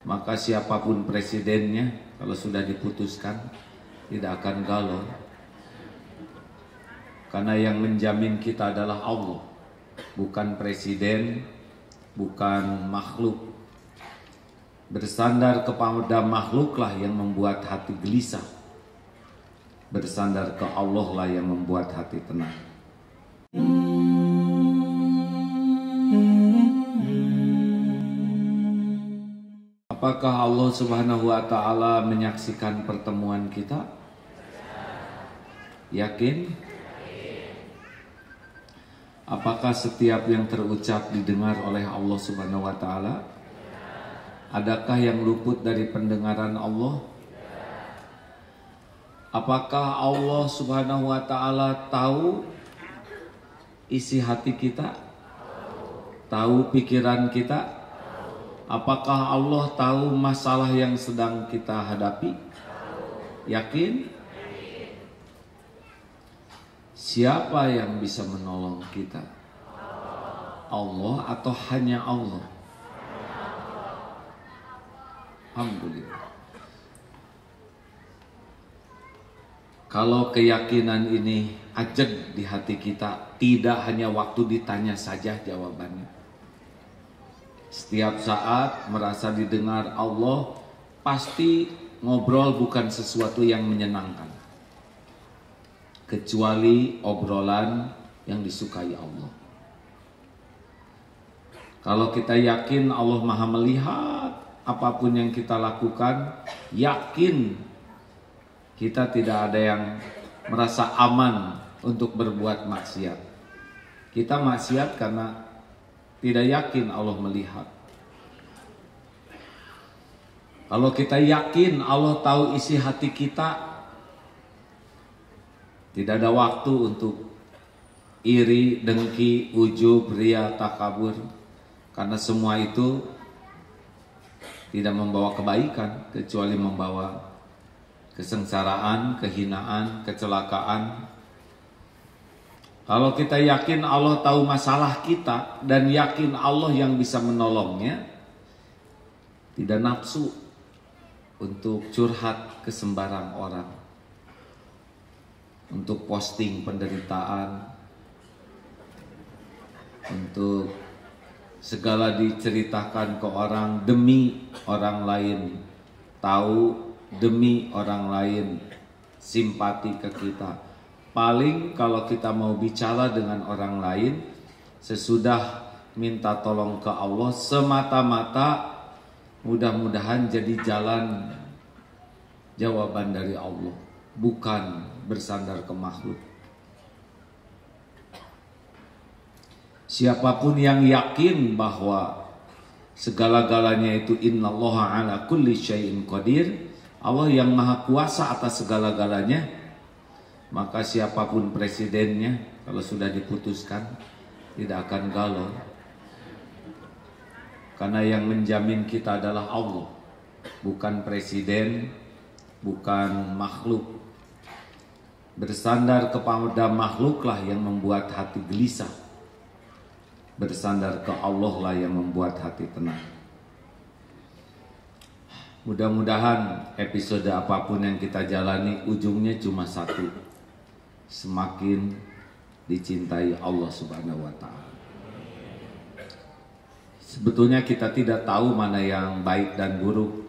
maka siapapun presidennya kalau sudah diputuskan tidak akan galau. Karena yang menjamin kita adalah Allah, bukan presiden, bukan makhluk. Bersandar kepada makhluklah yang membuat hati gelisah. Bersandar ke Allah lah yang membuat hati tenang. Apakah Allah Subhanahu wa Ta'ala menyaksikan pertemuan kita? Yakin? Apakah setiap yang terucap didengar oleh Allah Subhanahu wa Ta'ala? Adakah yang luput dari pendengaran Allah? Apakah Allah Subhanahu wa Ta'ala tahu isi hati kita? Tahu pikiran kita? Apakah Allah tahu masalah yang sedang kita hadapi? Yakin? Siapa yang bisa menolong kita? Allah atau hanya Allah? Alhamdulillah. Kalau keyakinan ini ajeg di hati kita, tidak hanya waktu ditanya saja jawabannya. Setiap saat merasa didengar Allah, pasti ngobrol bukan sesuatu yang menyenangkan, kecuali obrolan yang disukai Allah. Kalau kita yakin Allah Maha melihat apapun yang kita lakukan, yakin kita tidak ada yang merasa aman untuk berbuat maksiat. Kita maksiat karena tidak yakin Allah melihat. Kalau kita yakin Allah tahu isi hati kita, tidak ada waktu untuk iri, dengki, ujub, ria, takabur. Karena semua itu tidak membawa kebaikan, kecuali membawa kesengsaraan, kehinaan, kecelakaan. Kalau kita yakin Allah tahu masalah kita dan yakin Allah yang bisa menolongnya, tidak nafsu untuk curhat ke sembarang orang, untuk posting penderitaan, untuk segala diceritakan ke orang demi orang lain tahu, demi orang lain simpati ke kita. Paling kalau kita mau bicara dengan orang lain, sesudah minta tolong ke Allah semata-mata, mudah-mudahan jadi jalan jawaban dari Allah, bukan bersandar ke makhluk. Siapapun yang yakin bahwa segala-galanya itu innallaha ala kulli syai'in qadir, Allah yang maha kuasa atas segala-galanya, maka siapapun presidennya kalau sudah diputuskan tidak akan galau. Karena yang menjamin kita adalah Allah, bukan presiden, bukan makhluk. Bersandar kepada makhluklah yang membuat hati gelisah. Bersandar ke Allah lah yang membuat hati tenang. Mudah-mudahan episode apapun yang kita jalani ujungnya cuma satu, semakin dicintai Allah Subhanahu wa Ta'ala. Sebetulnya kita tidak tahu mana yang baik dan buruk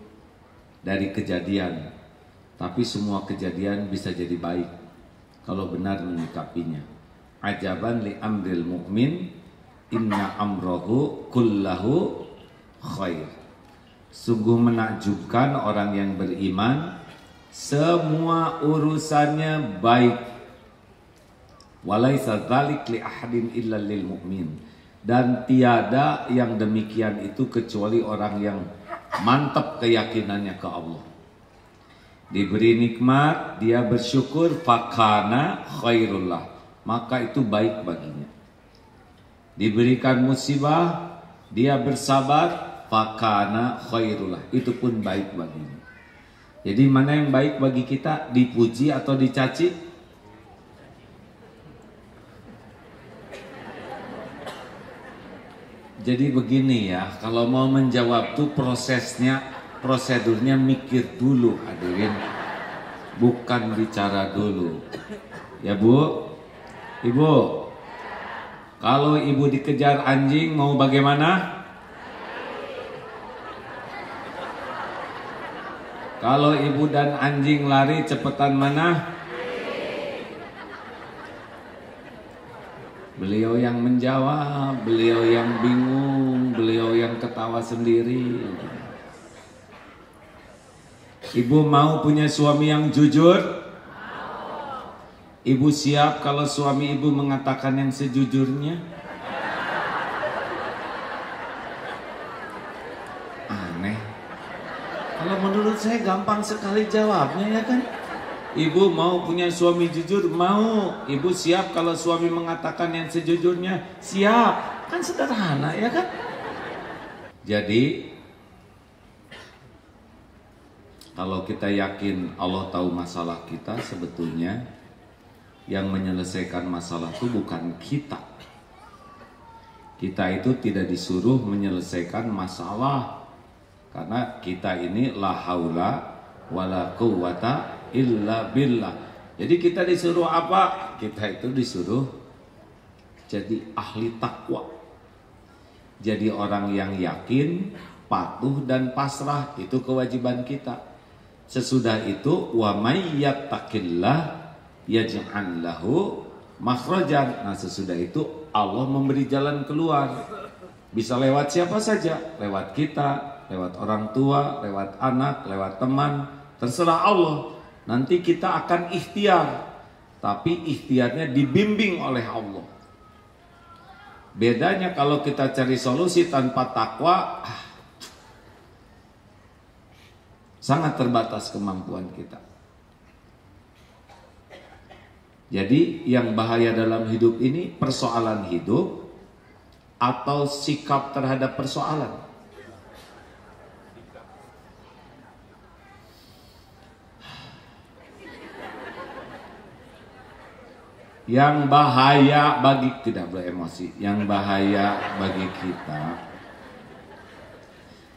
dari kejadian, tapi semua kejadian bisa jadi baik kalau benar menyikapinya. Ajaban li amril mu'min, inna amrohu kullahu khair. Sungguh menakjubkan orang yang beriman, semua urusannya baik. Walaisa dzalik li ahadin illa lil mu'min. Dan tiada yang demikian itu kecuali orang yang mantap keyakinannya ke Allah. Diberi nikmat, dia bersyukur, fakana khairullah, maka itu baik baginya. Diberikan musibah, dia bersabar, fakana khairullah, itu pun baik baginya. Jadi mana yang baik bagi kita, dipuji atau dicaci? Jadi begini ya, kalau mau menjawab tuh prosesnya prosedurnya mikir dulu hadirin, bukan bicara dulu. Ya Bu, Ibu, kalau Ibu dikejar anjing mau bagaimana? Kalau Ibu dan anjing lari cepetan mana? Beliau yang menjawab, beliau yang bingung, beliau yang ketawa sendiri. Ibu mau punya suami yang jujur? Ibu siap kalau suami Ibu mengatakan yang sejujurnya? Aneh. Kalau menurut saya gampang sekali jawabnya, ya kan? Ibu mau punya suami jujur? Mau. Ibu siap kalau suami mengatakan yang sejujurnya? Siap. Kan sederhana, ya kan? Jadi kalau kita yakin Allah tahu masalah kita, sebetulnya yang menyelesaikan masalah itu bukan kita. Kita itu tidak disuruh menyelesaikan masalah, karena kita ini la haula wala quwwata illa billah. Jadi kita disuruh apa? Kita itu disuruh jadi ahli takwa. Jadi orang yang yakin, patuh dan pasrah, itu kewajiban kita. Sesudah itu wa may yattaqillah yaj'al lahu makhrajan. Nah, sesudah itu Allah memberi jalan keluar. Bisa lewat siapa saja, lewat kita, lewat orang tua, lewat anak, lewat teman, terserah Allah. Nanti kita akan ikhtiar, tapi ikhtiarnya dibimbing oleh Allah. Bedanya kalau kita cari solusi tanpa takwa, sangat terbatas kemampuan kita. Jadi yang bahaya dalam hidup ini persoalan hidup atau sikap terhadap persoalan. Yang bahaya bagi, tidak boleh emosi, yang bahaya bagi kita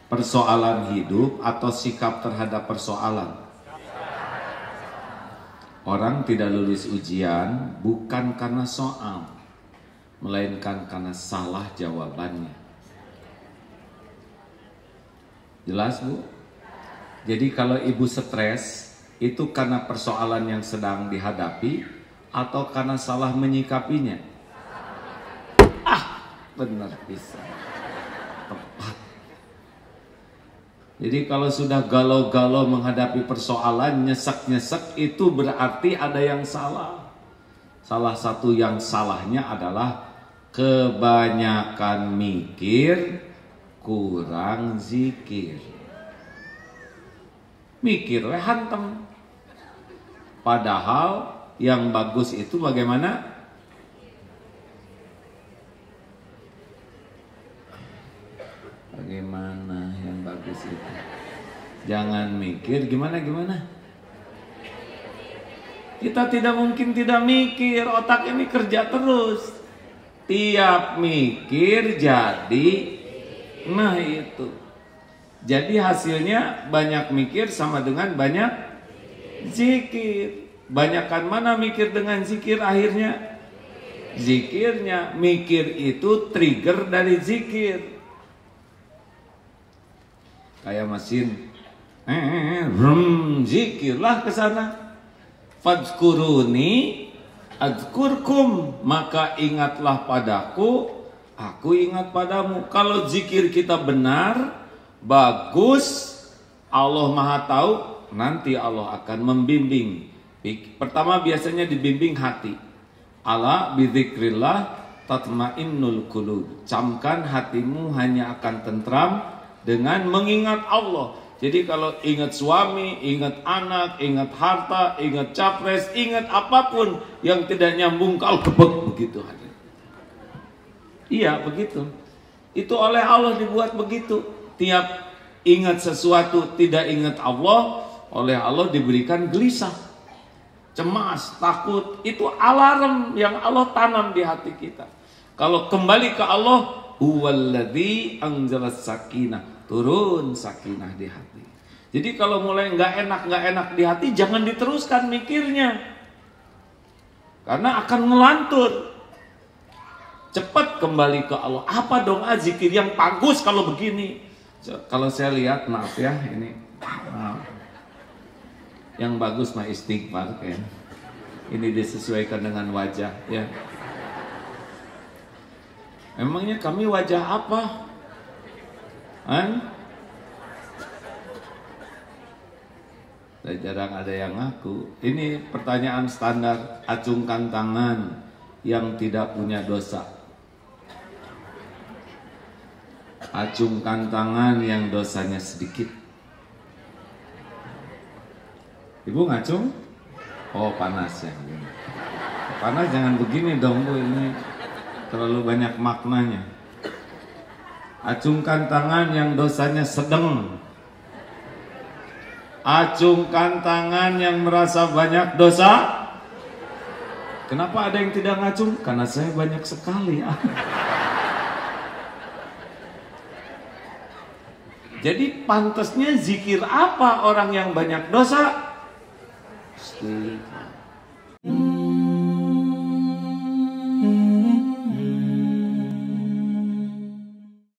persoalan hidup atau sikap terhadap persoalan. Orang tidak lulus ujian bukan karena soal, melainkan karena salah jawabannya. Jelas, Bu? Jadi kalau Ibu stres, itu karena persoalan yang sedang dihadapi atau karena salah menyikapinya? Benar bisa. Tepat. Jadi kalau sudah galau-galau menghadapi persoalan, nyesek-nyesek, itu berarti ada yang salah. Salah satu yang salahnya adalah kebanyakan mikir, kurang zikir. Mikir hantem. Padahal yang bagus itu bagaimana? Bagaimana yang bagus itu? Jangan mikir gimana. Kita tidak mungkin tidak mikir, otak ini kerja terus. Tiap mikir jadi, nah itu. Jadi hasilnya banyak mikir sama dengan banyak zikir. Banyakan mana mikir dengan zikir akhirnya? Zikirnya. Mikir itu trigger dari zikir. Kayak mesin, zikirlah ke sana. Fadzkuruni adzkurkum, maka ingatlah padaku, aku ingat padamu. Kalau zikir kita benar, bagus, Allah Maha tahu, nanti Allah akan membimbing. Pertama biasanya dibimbing hati. Ala bidzikrillah tatmainnul qulub. Camkan hatimu hanya akan tentram dengan mengingat Allah. Jadi kalau ingat suami, ingat anak, ingat harta, ingat capres, ingat apapun yang tidak nyambung, kalau gebek begitu hati. Iya begitu. Itu oleh Allah dibuat begitu. Tiap ingat sesuatu tidak ingat Allah, oleh Allah diberikan gelisah, cemas, takut. Itu alarm yang Allah tanam di hati kita. Kalau kembali ke Allah, huwallazi anzalas sakinah, turun sakinah di hati. Jadi kalau mulai nggak enak di hati, jangan diteruskan mikirnya, karena akan ngelantur. Cepat kembali ke Allah. Apa doa zikir yang bagus kalau begini? Kalau saya lihat, maaf ya, ini yang bagus mah istighfar ya. Ini disesuaikan dengan wajah ya. Emangnya kami wajah apa? Jarang ada yang ngaku. Ini pertanyaan standar. Acungkan tangan yang tidak punya dosa. Acungkan tangan yang dosanya sedikit. Ibu ngacung? Oh, panas ya. Panas jangan begini dong Bu, ini terlalu banyak maknanya. Acungkan tangan yang dosanya sedang. Acungkan tangan yang merasa banyak dosa. Kenapa ada yang tidak ngacung? Karena saya banyak sekali. Jadi pantasnya zikir apa orang yang banyak dosa? Istighfar.